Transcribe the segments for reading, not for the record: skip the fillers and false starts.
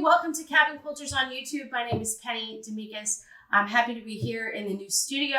welcome to Cabin Quilters on YouTube. My name is Penny D'Amicis. I'm happy to be here in the new studio,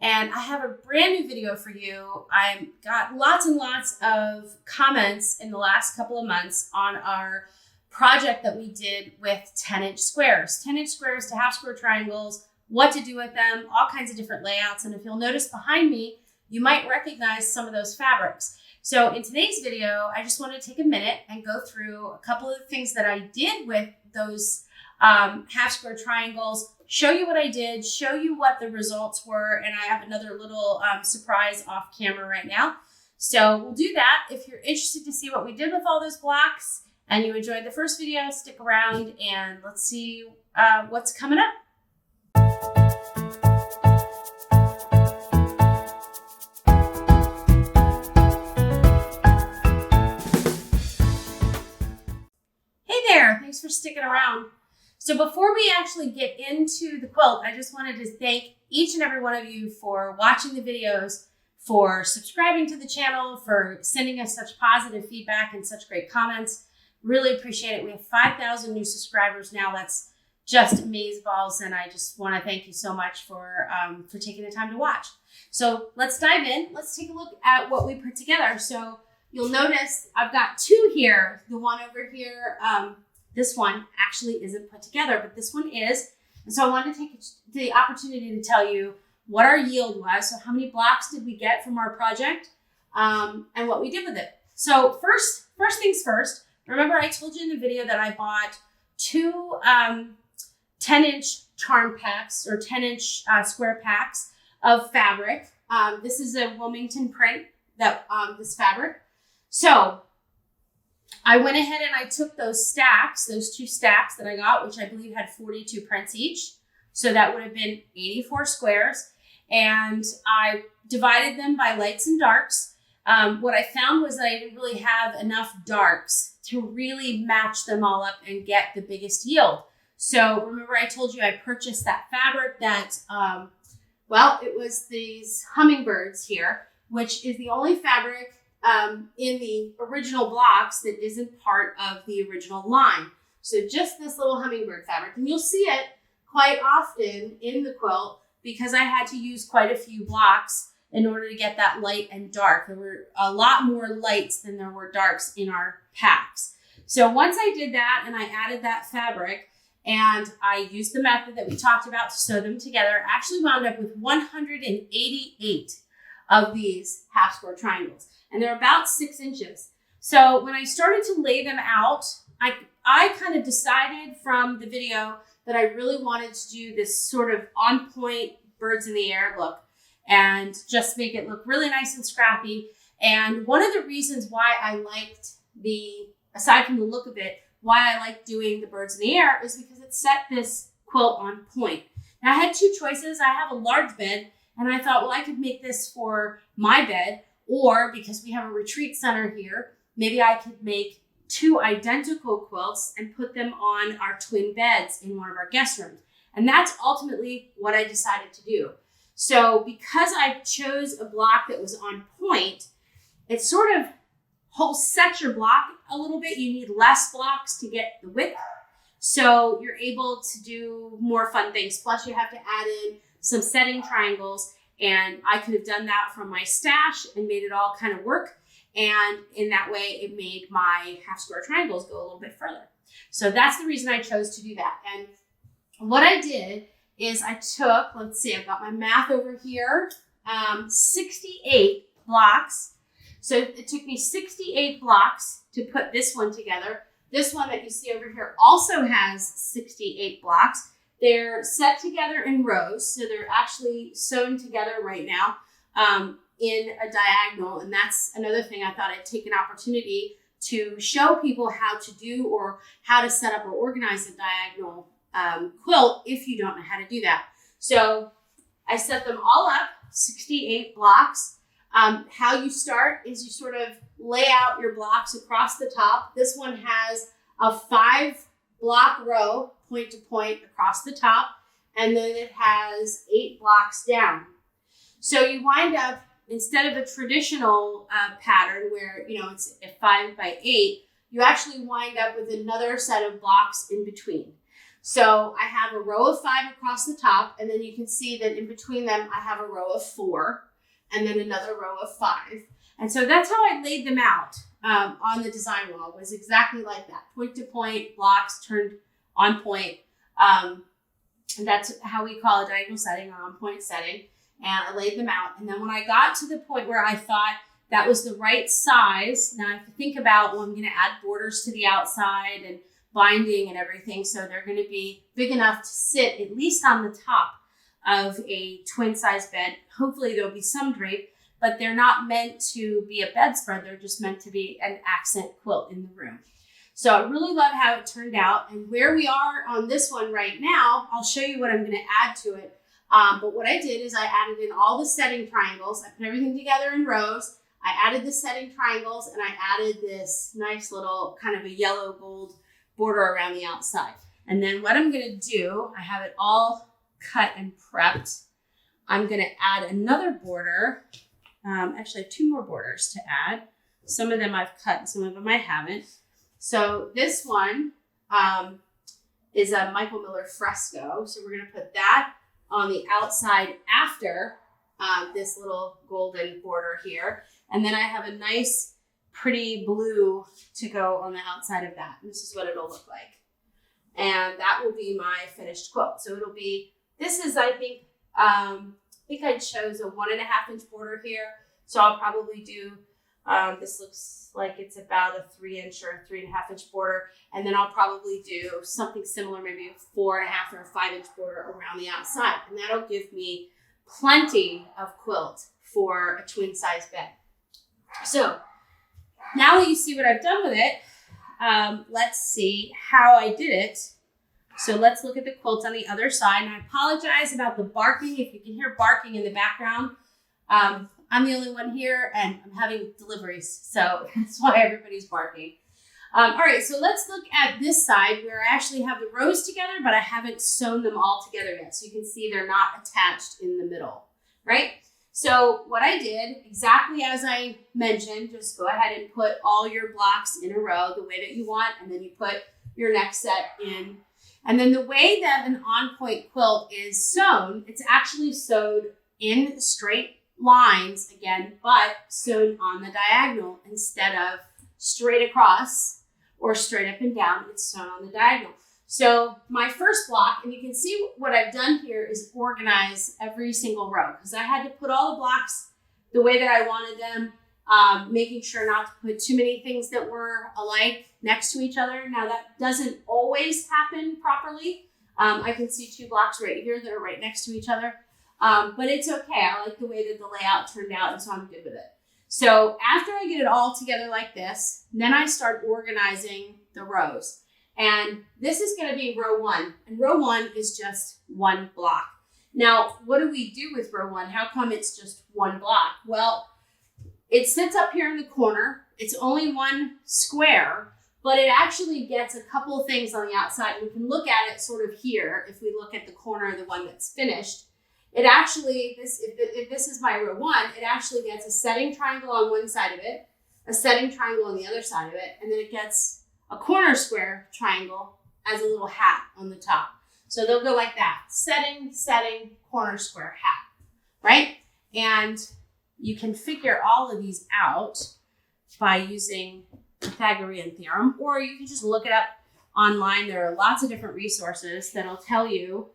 and I have a brand new video for you. I've got lots and lots of comments in the last couple of months on our project that we did with 10-inch squares. 10-inch squares to half square triangles, what to do with them, all kinds of different layouts. And if you'll notice behind me, you might recognize some of those fabrics. So in today's video, I just want to take a minute and go through a couple of the things that I did with those half square triangles, show you what I did, show you what the results were, and I have another little surprise off camera right now. So we'll do that. If you're interested to see what we did with all those blocks and you enjoyed the first video, stick around and let's see what's coming up. Thanks for sticking around. So before we actually get into the quilt, I just wanted to thank each and every one of you for watching the videos, for subscribing to the channel, for sending us such positive feedback and such great comments. Really appreciate it. We have 5,000 new subscribers now. That's just amazeballs, and I just want to thank you so much for taking the time to watch. So let's dive in. Let's take a look at what we put together. So you'll notice I've got two here. The one over here, this one actually isn't put together, but this one is. And so I wanted to take the opportunity to tell you what our yield was. So how many blocks did we get from our project and what we did with it. So first things first, remember I told you in the video that I bought two 10-inch charm packs or 10-inch square packs of fabric. This is a Wilmington print, that this fabric. So I went ahead and I took those stacks, those two stacks that I got, which I believe had 42 prints each. So that would have been 84 squares. And I divided them by lights and darks. What I found was that I didn't really have enough darks to really match them all up and get the biggest yield. So remember I told you I purchased that fabric that, it was these hummingbirds here, which is the only fabric in the original blocks that isn't part of the original line. So just this little hummingbird fabric, and you'll see it quite often in the quilt because I had to use quite a few blocks in order to get that light and dark. There were a lot more lights than there were darks in our packs. So once I did that and I added that fabric and I used the method that we talked about to sew them together, I actually wound up with 188 of these half square triangles. And they're about 6 inches. So when I started to lay them out, I kind of decided from the video that I really wanted to do this sort of on point birds in the air look and just make it look really nice and scrappy. And one of the reasons why I liked aside from the look of it, why I like doing the birds in the air is because it set this quilt on point. Now I had two choices. I have a large bed and I thought, well, I could make this for my bed, or because we have a retreat center here, maybe I could make two identical quilts and put them on our twin beds in one of our guest rooms. And that's ultimately what I decided to do. So because I chose a block that was on point, it sort of sets your block a little bit. You need less blocks to get the width. So you're able to do more fun things. Plus you have to add in some setting triangles. And I could have done that from my stash and made it all kind of work. And in that way, it made my half square triangles go a little bit further. So that's the reason I chose to do that. And what I did is I took, let's see, I've got my math over here, 68 blocks. So it took me 68 blocks to put this one together. This one that you see over here also has 68 blocks. They're set together in rows, so they're actually sewn together right now in a diagonal. And that's another thing I thought I'd take an opportunity to show people how to do or how to set up or organize a diagonal quilt if you don't know how to do that. So I set them all up, 68 blocks. How you start is you sort of lay out your blocks across the top. This one has a 5-block row, point to point across the top, and then it has 8 blocks down. So you wind up, instead of a traditional pattern where, it's a 5 by 8, you actually wind up with another set of blocks in between. So I have a row of 5 across the top, and then you can see that in between them, I have a row of 4, and then another row of 5. And so that's how I laid them out on the design wall, was exactly like that. Point to point, blocks turned on point. And that's how we call a diagonal setting or on point setting. And I laid them out. And then when I got to the point where I thought that was the right size, now I have to think about, well, I'm going to add borders to the outside and binding and everything. So they're going to be big enough to sit at least on the top of a twin size bed. Hopefully there'll be some drape, but they're not meant to be a bedspread. They're just meant to be an accent quilt in the room. So I really love how it turned out. And where we are on this one right now, I'll show you what I'm going to add to it. But what I did is I added in all the setting triangles. I put everything together in rows. I added the setting triangles, and I added this nice little kind of a yellow gold border around the outside. And then what I'm going to do, I have it all cut and prepped. I'm going to add another border. Actually, I have 2 more borders to add. Some of them I've cut and some of them I haven't. So this one is a Michael Miller fresco. So we're going to put that on the outside after this little golden border here. And then I have a nice, pretty blue to go on the outside of that. And this is what it'll look like. And that will be my finished quilt. So it'll be, this is, I think I chose a 1.5 inch border here. So I'll probably do, this looks like it's about a 3 inch or a 3.5 inch border. And then I'll probably do something similar, maybe a 4.5 or a 5 inch border around the outside. And that'll give me plenty of quilt for a twin size bed. So now that you see what I've done with it, let's see how I did it. So let's look at the quilt on the other side. And I apologize about the barking. If you can hear barking in the background, I'm the only one here and I'm having deliveries. So that's why everybody's barking. All right, so let's look at this side where I actually have the rows together, but I haven't sewn them all together yet. So you can see they're not attached in the middle, right? So what I did, exactly as I mentioned, just go ahead and put all your blocks in a row the way that you want, and then you put your next set in. And then the way that an on-point quilt is sewn, it's actually sewed in straight lines again, but sewn on the diagonal instead of straight across or straight up and down. It's sewn on the diagonal. So my first block, and you can see what I've done here is organize every single row because I had to put all the blocks the way that I wanted them, making sure not to put too many things that were alike next to each other. Now that doesn't always happen properly. I can see 2 blocks right here that are right next to each other, but it's okay. I like the way that the layout turned out, and so I'm good with it. So after I get it all together like this, then I start organizing the rows. And this is going to be row 1. And row 1 is just 1 block. Now, what do we do with row 1? How come it's just 1 block? Well, it sits up here in the corner. It's only 1 square, but it actually gets a couple of things on the outside. We can look at it sort of here. If we look at the corner of the one that's finished, it actually, if this is my row 1, it actually gets a setting triangle on one side of it, a setting triangle on the other side of it, and then it gets a corner square triangle as a little hat on the top. So they'll go like that. Setting, setting, corner square hat, right? And you can figure all of these out by using Pythagorean theorem, or you can just look it up online. There are lots of different resources that'll tell you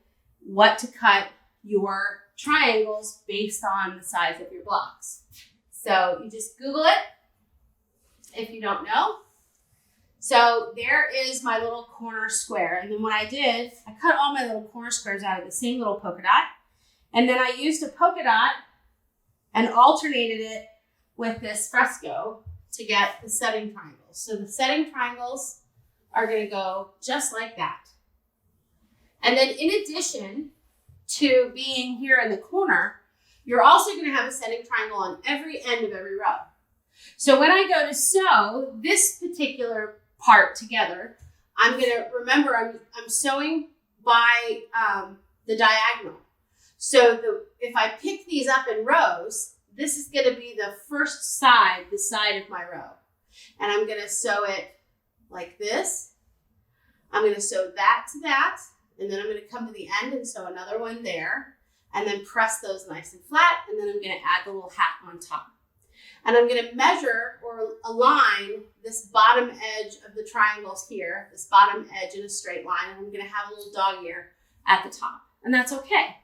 what to cut your triangles based on the size of your blocks. So you just Google it if you don't know. So there is my little corner square. And then what I did, I cut all my little corner squares out of the same little polka dot. And then I used a polka dot and alternated it with this fresco to get the setting triangles. So the setting triangles are going to go just like that. And then in addition to being here in the corner, you're also going to have a setting triangle on every end of every row. So when I go to sew this particular part together, I'm going to remember I'm sewing by the diagonal. So if I pick these up in rows, this is going to be the first side, the side of my row. And I'm going to sew it like this. I'm going to sew that to that, and then I'm going to come to the end and sew another one there, and then press those nice and flat, and then I'm going to add the little hat on top. And I'm going to measure or align this bottom edge of the triangles here, this bottom edge in a straight line, and I'm going to have a little dog ear at the top, and that's okay.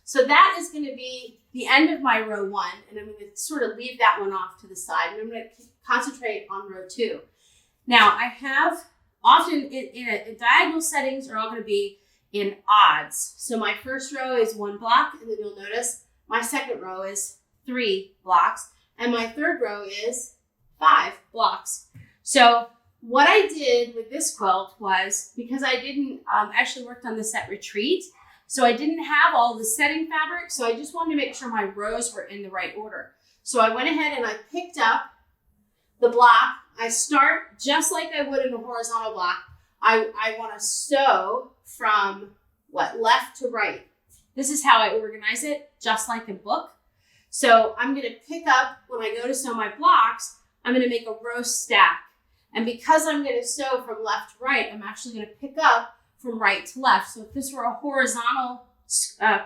So that is going to be the end of my row 1, and I'm going to sort of leave that one off to the side, and I'm going to concentrate on row 2. Now, I have often in diagonal settings are all going to be in odds. So my first row is 1 block, and then you'll notice my second row is 3 blocks, and my third row is 5 blocks. So what I did with this quilt was, because I didn't actually worked on this at retreat, so I didn't have all the setting fabric, so I just wanted to make sure my rows were in the right order. So I went ahead and I picked up the block. I start just like I would in a horizontal block. I want to sew from left to right. This is how I organize it, just like a book. So I'm going to pick up, when I go to sew my blocks, I'm going to make a row stack. And because I'm going to sew from left to right, I'm actually going to pick up from right to left. So if this were a horizontal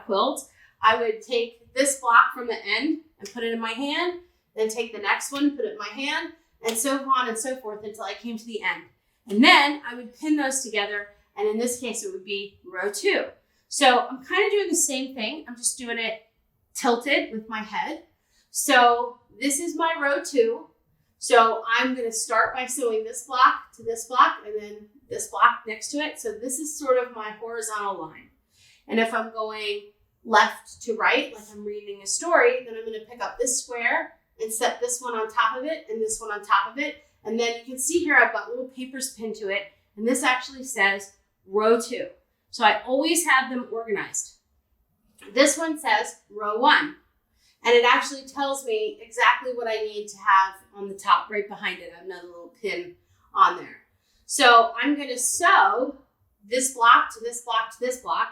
quilt, I would take this block from the end and put it in my hand, then take the next one, put it in my hand, and so on and so forth until I came to the end. And then I would pin those together, and in this case, it would be row 2. So I'm kind of doing the same thing. I'm just doing it tilted with my head. So this is my row 2. So I'm going to start by sewing this block to this block, and then this block next to it. So this is sort of my horizontal line. And if I'm going left to right, like I'm reading a story, then I'm going to pick up this square and set this one on top of it and this one on top of it. And then you can see here I've got little papers pinned to it, and this actually says row 2. So I always have them organized. This one says row 1, and it actually tells me exactly what I need to have on the top right behind it. I have another little pin on there. So I'm going to sew this block to this block to this block,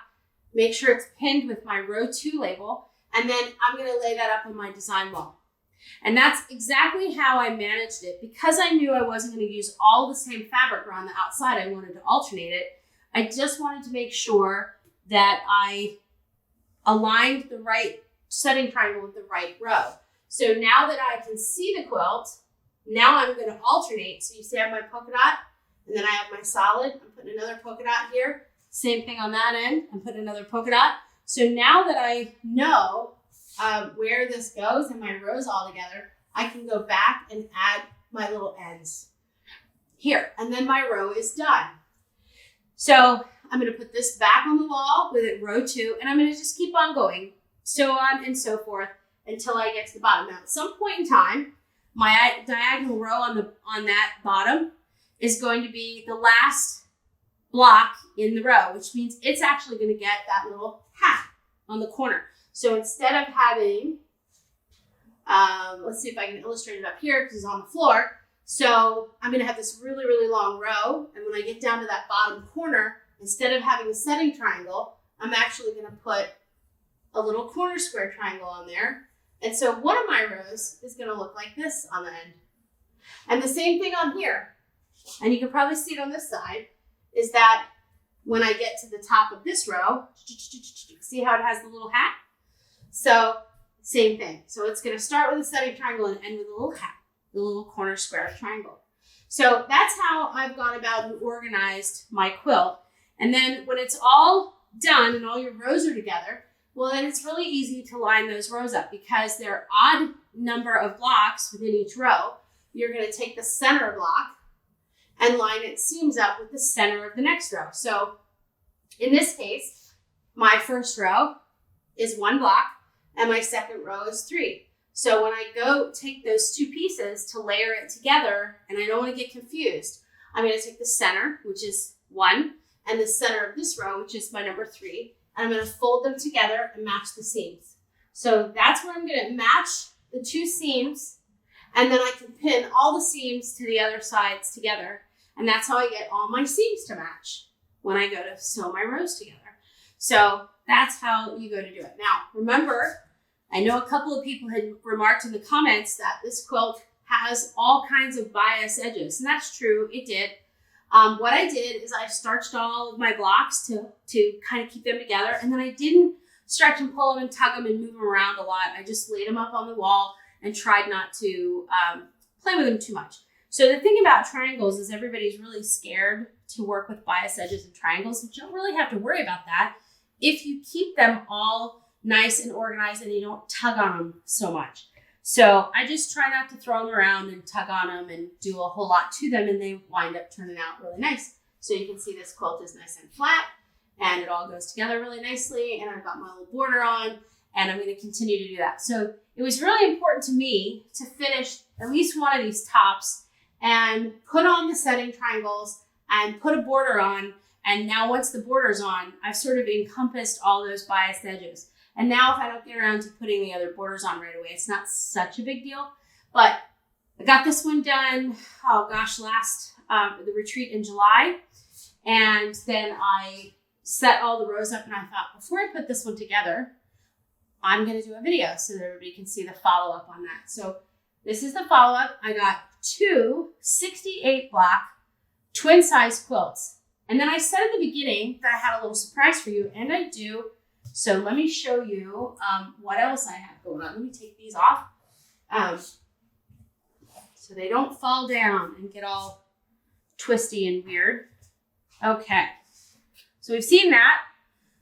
make sure it's pinned with my row 2 label, and then I'm going to lay that up on my design wall. And that's exactly how I managed it. Because I knew I wasn't going to use all the same fabric around the outside, I wanted to alternate it. I just wanted to make sure that I aligned the right setting triangle with the right row. So now that I can see the quilt, now I'm going to alternate. So you see I have my polka dot, and then I have my solid. I'm putting another polka dot here. Same thing on that end. I'm putting another polka dot. So now that I know where this goes and my rows all together, I can go back and add my little ends here. And then my row is done. So I'm going to put this back on the wall with it row 2, and I'm going to just keep on going, so on and so forth until I get to the bottom. Now, at some point in time, my diagonal row on that bottom is going to be the last block in the row, which means it's actually going to get that little hat on the corner. So instead of having, let's see if I can illustrate it up here because it's on the floor. So I'm going to have this really, really long row. And when I get down to that bottom corner, instead of having a setting triangle, I'm actually going to put a little corner square triangle on there. And so one of my rows is going to look like this on the end. And the same thing on here. And you can probably see it on this side, is that when I get to the top of this row, see how it has the little hat? So same thing. So it's going to start with a setting triangle and end with a little hat, the little corner square triangle. So that's how I've gone about and organized my quilt. And then when it's all done and all your rows are together, well, then it's really easy to line those rows up because there are odd number of blocks within each row. You're going to take the center block and line its seams up with the center of the next row. So in this case, my first row is 1 block and my second row is 3. So when I go take those 2 pieces to layer it together, and I don't want to get confused, I'm going to take the center, which is 1, and the center of this row, which is my number 3, and I'm going to fold them together and match the seams. So that's where I'm going to match the 2 seams, and then I can pin all the seams to the other sides together, and that's how I get all my seams to match when I go to sew my rows together. So that's how you go to do it. Now, remember, I know a couple of people had remarked in the comments that this quilt has all kinds of bias edges, and that's true, it did. What I did is I starched all of my blocks to kind of keep them together. And then I didn't stretch and pull them and tug them and move them around a lot. I just laid them up on the wall and tried not to play with them too much. So the thing about triangles is everybody's really scared to work with bias edges and triangles. But you don't really have to worry about that if you keep them all nice and organized and you don't tug on them so much. So I just try not to throw them around and tug on them and do a whole lot to them, and they wind up turning out really nice. So you can see this quilt is nice and flat and it all goes together really nicely, and I've got my little border on, and I'm going to continue to do that. So it was really important to me to finish at least one of these tops and put on the setting triangles and put a border on. And now once the border's on, I've sort of encompassed all those biased edges. And now if I don't get around to putting the other borders on right away, it's not such a big deal. But I got this one done, oh gosh, last the retreat in July. And then I set all the rows up, and I thought, before I put this one together, I'm going to do a video so that everybody can see the follow-up on that. So this is the follow-up. I got 2 68 block twin size quilts. And then I said at the beginning that I had a little surprise for you, and I do. So let me show you what else I have going on. Let me take these off so they don't fall down and get all twisty and weird. Okay, so we've seen that.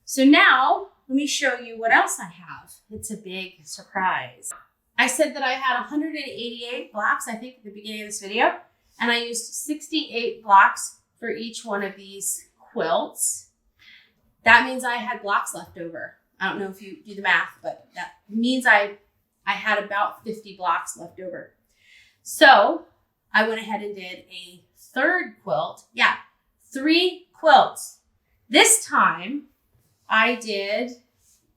So now let me show you what else I have. It's a big surprise. I said that I had 188 blocks, I think, at the beginning of this video, and I used 68 blocks for each one of these quilts. That means I had blocks left over. I don't know if you do the math, but that means I had about 50 blocks left over. So I went ahead and did a third quilt. Yeah, 3 quilts. This time I did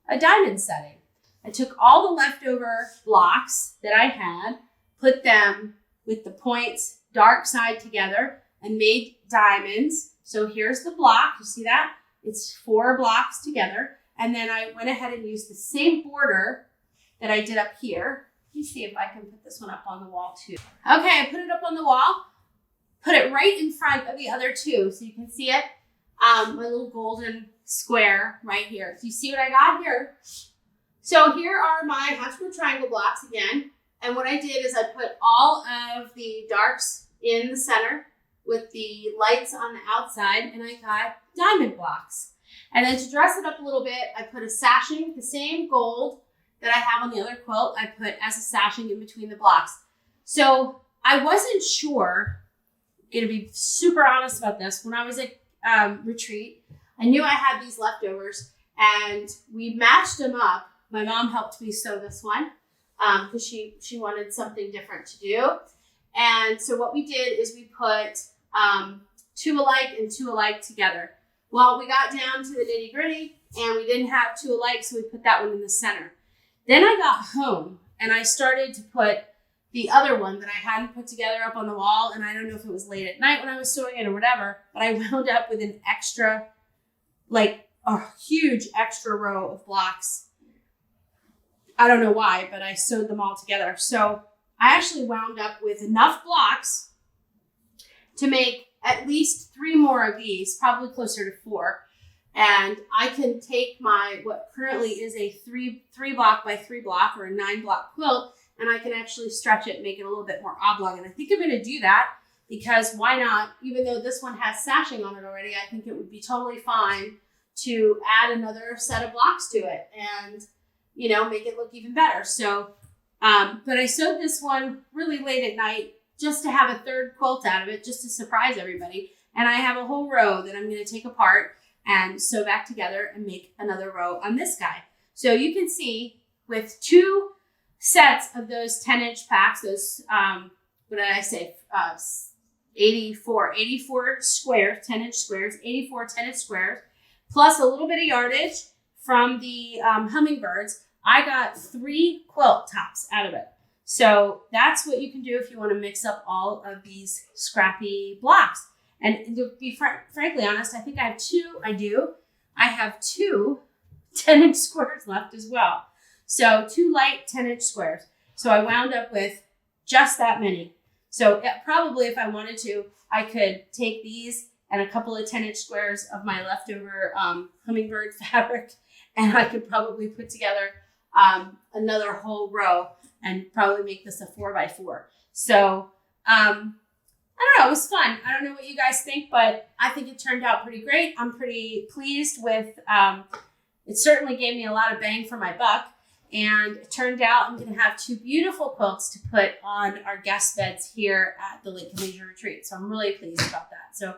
a diamond setting. I took all the leftover blocks that I had, put them with the points dark side together, and made diamonds. So here's the block. You see that? It's 4 blocks together. And then I went ahead and used the same border that I did up here. Let me see if I can put this one up on the wall too. Okay, I put it up on the wall. Put it right in front of the other 2 so you can see it. My little golden square right here. So you see what I got here? So here are my half-square triangle blocks again. And what I did is I put all of the darks in the center with the lights on the outside, and I got diamond blocks. And then to dress it up a little bit, I put a sashing, the same gold that I have on the other quilt, I put as a sashing in between the blocks. So I wasn't sure, gonna be super honest about this, when I was at retreat, I knew I had these leftovers, and we matched them up. My mom helped me sew this one because she wanted something different to do. And so what we did is we put 2 alike and 2 alike together. Well, we got down to the nitty gritty and we didn't have 2 alike, so we put that one in the center. Then I got home and I started to put the other one that I hadn't put together up on the wall. And I don't know if it was late at night when I was sewing it or whatever, but I wound up with an extra, like a huge extra row of blocks. I don't know why, but I sewed them all together. So I actually wound up with enough blocks to make at least 3 more of these, probably closer to 4. And I can take my, what currently is a 3 block by 3 block or a 9 block quilt, and I can actually stretch it and make it a little bit more oblong. And I think I'm going to do that because why not? Even though this one has sashing on it already, I think it would be totally fine to add another set of blocks to it and, you know, make it look even better. So, but I sewed this one really late at night just to have a 3rd quilt out of it, just to surprise everybody. And I have a whole row that I'm going to take apart and sew back together and make another row on this guy. So you can see with 2 sets of those 10-inch packs, those, what did I say? 84 squares, 10-inch squares, 84 10-inch squares, plus a little bit of yardage from the hummingbirds. I got 3 quilt tops out of it. So that's what you can do if you want to mix up all of these scrappy blocks. And to be frankly honest, I think I have 2. I have 2 10-inch squares left as well. So 2 light 10-inch squares. So I wound up with just that many. So probably if I wanted to, I could take these and a couple of 10-inch squares of my leftover hummingbird fabric, and I could probably put together another whole row and probably make this a 4x4. So I don't know, it was fun. I don't know what you guys think, but I think it turned out pretty great. I'm pretty pleased with, it certainly gave me a lot of bang for my buck. And it turned out I'm going to have 2 beautiful quilts to put on our guest beds here at the Lincoln Leisure Retreat. So I'm really pleased about that. So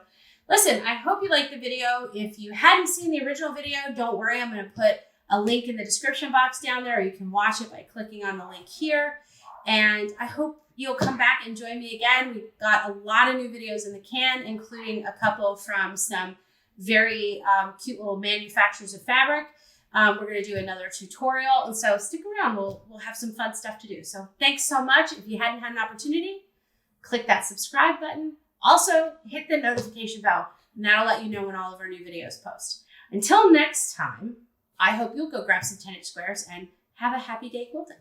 listen, I hope you liked the video. If you hadn't seen the original video, don't worry. I'm going to put a link in the description box down there, or you can watch it by clicking on the link here. And I hope you'll come back and join me again. We've got a lot of new videos in the can, including a couple from some very cute little manufacturers of fabric. We're going to do another tutorial, and so stick around. We'll have some fun stuff to do. So thanks so much. If you hadn't had an opportunity, click that subscribe button. Also, hit the notification bell, and that'll let you know when all of our new videos post. Until next time, I hope you'll go grab some 10-inch squares and have a happy day quilting.